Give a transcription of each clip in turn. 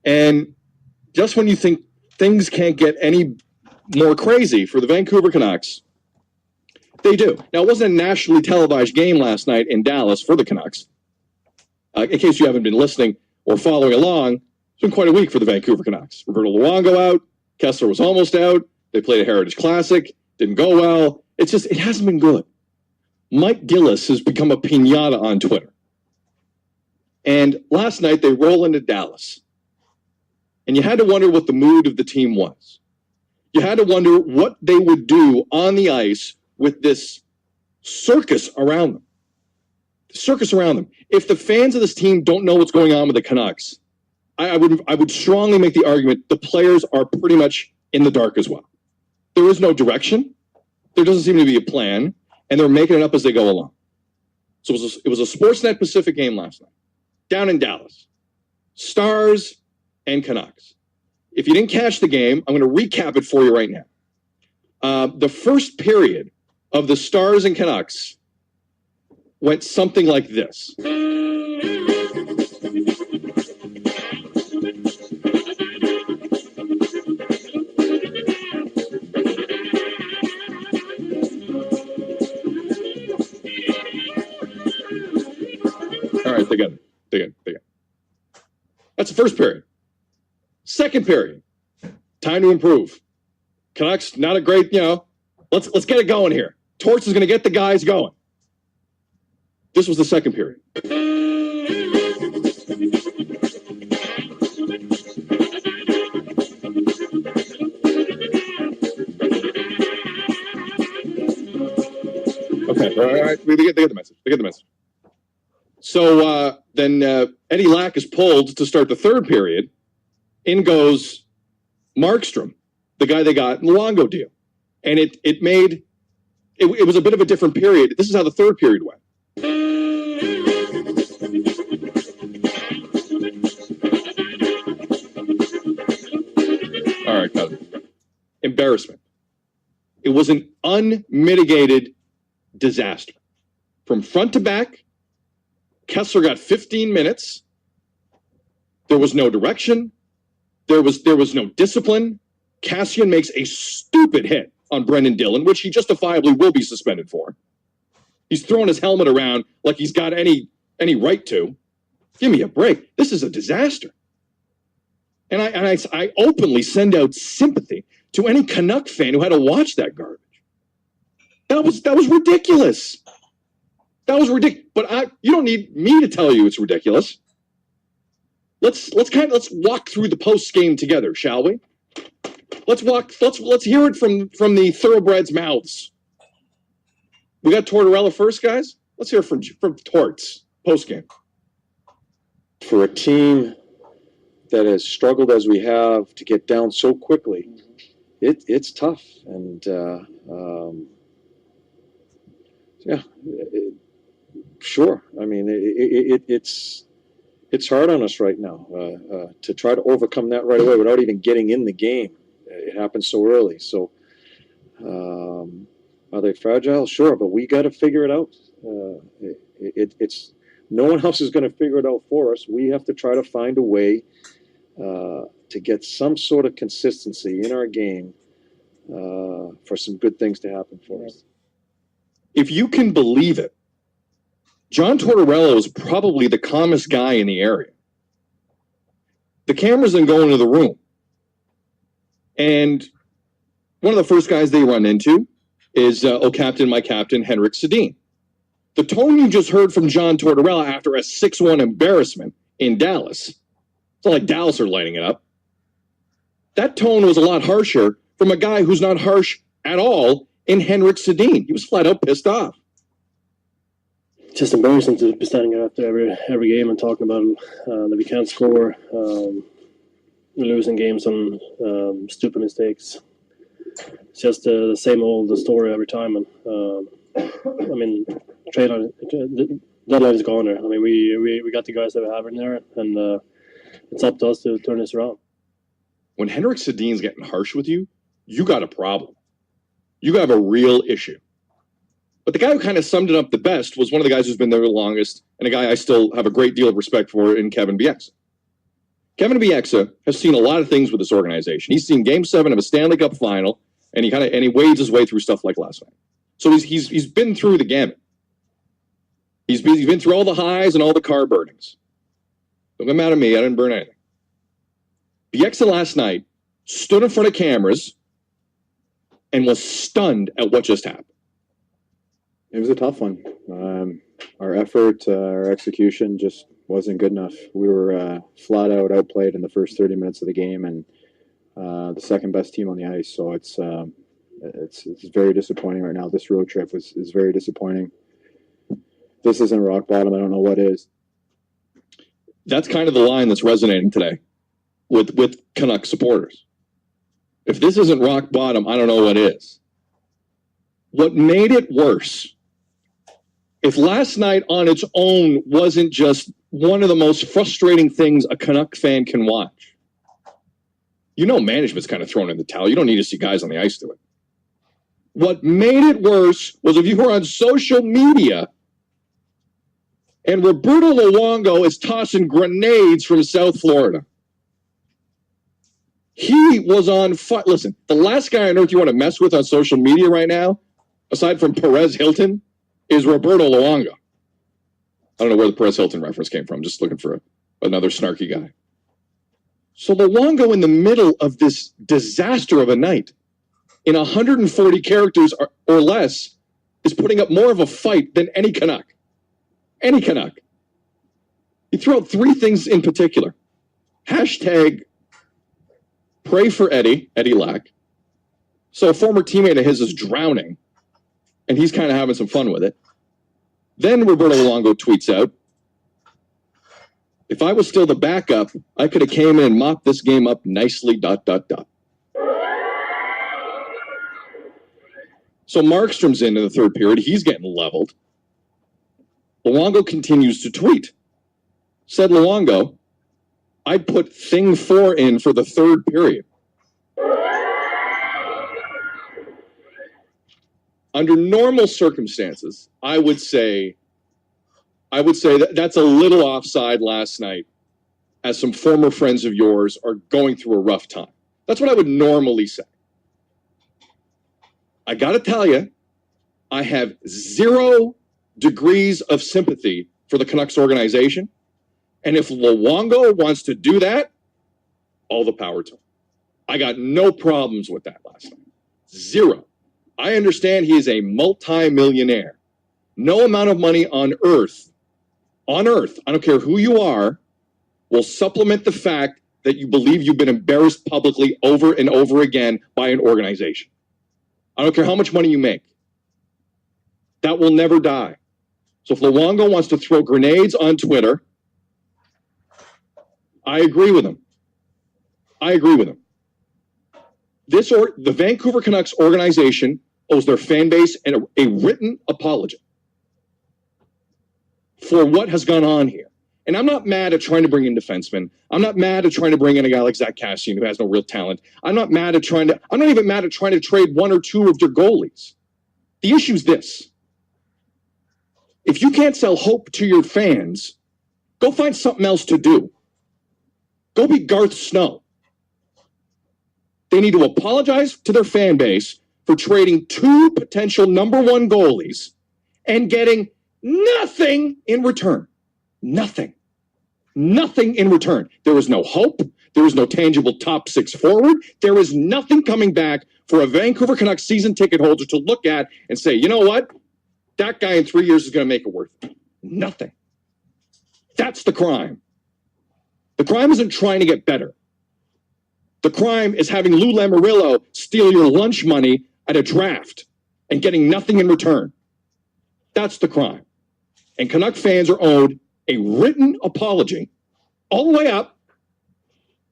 And just when you think things can't get any more crazy for the Vancouver Canucks, they do. Now, it wasn't a nationally televised game last night in Dallas for the Canucks. In case you haven't been listening or following along, it's been quite a week for the Vancouver Canucks. Roberto Luongo out. Kessler was almost out. They played a Heritage Classic. Didn't go well. It hasn't been good. Mike Gillis has become a piñata on Twitter. And last night they roll into Dallas. And you had to wonder what the mood of the team was. You had to wonder what they would do on the ice with this circus around them. The circus around them. If the fans of this team don't know what's going on with the Canucks, I would strongly make the argument the players are pretty much in the dark as well. There is no direction. There doesn't seem to be a plan, and they're making it up as they go along. So it was a Sportsnet Pacific game last night, down in Dallas. Stars and Canucks. If you didn't catch the game, I'm going to recap it for you right now. The first period of the Stars and Canucks went something like this. All right, they got it. That's the first period. Second period, time to improve. Canucks, not a great, let's get it going here. Torts is going to get the guys going. This was the second period. Okay, all right, they get the message. They get the message. So then Eddie Lack is pulled to start the third period. In goes Markstrom, the guy they got in the Luongo deal. And it was a bit of a different period. This is how the third period went. All right, got it. Embarrassment. It was an unmitigated disaster. From front to back, Kessler got 15 minutes. There was no direction. There was no discipline. Kassian makes a stupid hit on Brendan Dillon, which he justifiably will be suspended for. He's throwing his helmet around like he's got any right to. Give me a break. This is a disaster. And I openly send out sympathy to any Canuck fan who had to watch that garbage. That was ridiculous. That was ridiculous. But you don't need me to tell you it's ridiculous. Let's walk through the post game together, shall we? Let's hear it from the thoroughbreds' mouths. We got Tortorella first, guys. Let's hear from Torts post game. For a team that has struggled as we have to get down so quickly, it's tough. And sure. I mean, it's hard on us right now to try to overcome that right away without even getting in the game. It happens so early. So are they fragile? Sure, but we got to figure it out. It's no one else is going to figure it out for us. We have to try to find a way to get some sort of consistency in our game for some good things to happen for us. If you can believe it, John Tortorella is probably the calmest guy in the area. The cameras then go into the room. And one of the first guys they run into is, captain, my captain, Henrik Sedin. The tone you just heard from John Tortorella after a 6-1 embarrassment in Dallas, it's not like Dallas are lighting it up. That tone was a lot harsher from a guy who's not harsh at all in Henrik Sedin. He was flat out pissed off. It's just embarrassing to be standing after every game and talking about that we can't score, we're losing games on stupid mistakes. It's just the same old story every time. And I mean, the deadline is gone there. I mean, we got the guys that we have in there, and it's up to us to turn this around. When Henrik Sedin's getting harsh with you, you got a problem. You have a real issue. But the guy who kind of summed it up the best was one of the guys who's been there the longest, and a guy I still have a great deal of respect for in Kevin Bieksa. Kevin Bieksa has seen a lot of things with this organization. He's seen Game 7 of a Stanley Cup final, and he wades his way through stuff like last night. So he's been through the gamut. He's been through all the highs and all the car burnings. Don't get mad at me. I didn't burn anything. Bieksa last night stood in front of cameras and was stunned at what just happened. It was a tough one. Our effort, our execution just wasn't good enough. We were flat out outplayed in the first 30 minutes of the game, and the second best team on the ice. So it's very disappointing right now. This road trip is very disappointing. This isn't rock bottom. I don't know what is. That's kind of the line that's resonating today with Canucks supporters. If this isn't rock bottom, I don't know what is. What made it worse, if last night on its own wasn't just one of the most frustrating things a Canuck fan can watch, management's kind of thrown in the towel. You don't need to see guys on the ice do it. What made it worse was if you were on social media and Roberto Luongo is tossing grenades from South Florida. He was on fire. Listen, the last guy on earth you want to mess with on social media right now, aside from Perez Hilton, is Roberto Luongo. I don't know where the Perez Hilton reference came from. Just looking for another snarky guy. So Luongo, in the middle of this disaster of a night, in 140 characters or less, is putting up more of a fight than any Canuck. Any Canuck. He threw out 3 things in particular. Hashtag pray for Eddie Lack. So a former teammate of his is drowning, and he's kind of having some fun with it. Then Roberto Luongo tweets out, if I was still the backup, I could have came in and mopped this game up nicely, ... So Markstrom's in the third period. He's getting leveled. Luongo continues to tweet. Said Luongo, I put thing 4 in for the third period. Under normal circumstances, I would say that's a little offside last night, as some former friends of yours are going through a rough time. That's what I would normally say. I got to tell you, I have 0 degrees of sympathy for the Canucks organization. And if Luongo wants to do that, all the power to him. I got no problems with that last night. 0. I understand he is a multi-millionaire. No amount of money on earth, I don't care who you are, will supplement the fact that you believe you've been embarrassed publicly over and over again by an organization. I don't care how much money you make. That will never die. So if Luongo wants to throw grenades on Twitter, I agree with him. The Vancouver Canucks organization owes their fan base a written apology for what has gone on here. And I'm not mad at trying to bring in defensemen. I'm not mad at trying to bring in a guy like Zach Kassian who has no real talent. I'm not even mad at trying to trade 1 or 2 of your goalies. The issue is this. If you can't sell hope to your fans, go find something else to do. Go be Garth Snow. They need to apologize to their fan base for trading 2 potential number 1 goalies and getting nothing in return. Nothing in return. There is no hope. There is no tangible top 6 forward. There is nothing coming back for a Vancouver Canucks season ticket holder to look at and say, you know what? That guy in 3 years is going to make it worth it. Nothing. That's the crime. The crime isn't trying to get better. The crime is having Lou Lamoriello steal your lunch money at a draft and getting nothing in return. That's the crime. And Canuck fans are owed a written apology all the way up.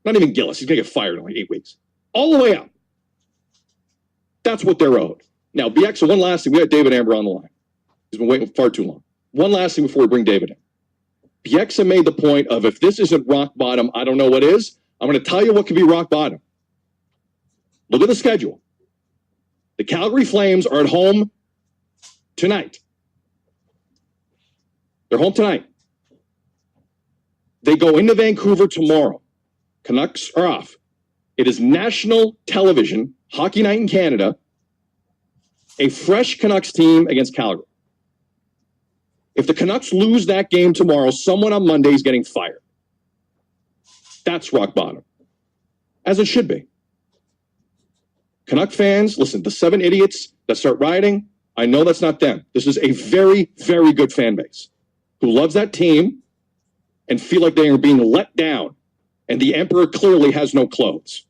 Not even Gillis. He's going to get fired in like 8 weeks. All the way up. That's what they're owed. Now, Bieksa, one last thing. We got David Amber on the line. He's been waiting far too long. One last thing before we bring David in. Bieksa made the point of, if this isn't rock bottom, I don't know what is. I'm going to tell you what can be rock bottom. Look at the schedule. The Calgary Flames are at home tonight. They're home tonight. They go into Vancouver tomorrow. Canucks are off. It is national television, hockey night in Canada, a fresh Canucks team against Calgary. If the Canucks lose that game tomorrow, someone on Monday is getting fired. That's rock bottom, as it should be. Canuck fans, listen, the 7 idiots that start rioting, I know that's not them. This is a very, very good fan base who loves that team and feel like they are being let down. And the Emperor clearly has no clothes.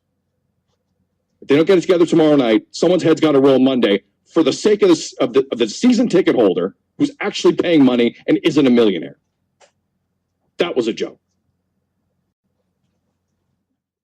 If they don't get it together tomorrow night, someone's head's got to roll Monday for the sake of the season ticket holder who's actually paying money and isn't a millionaire. That was a joke.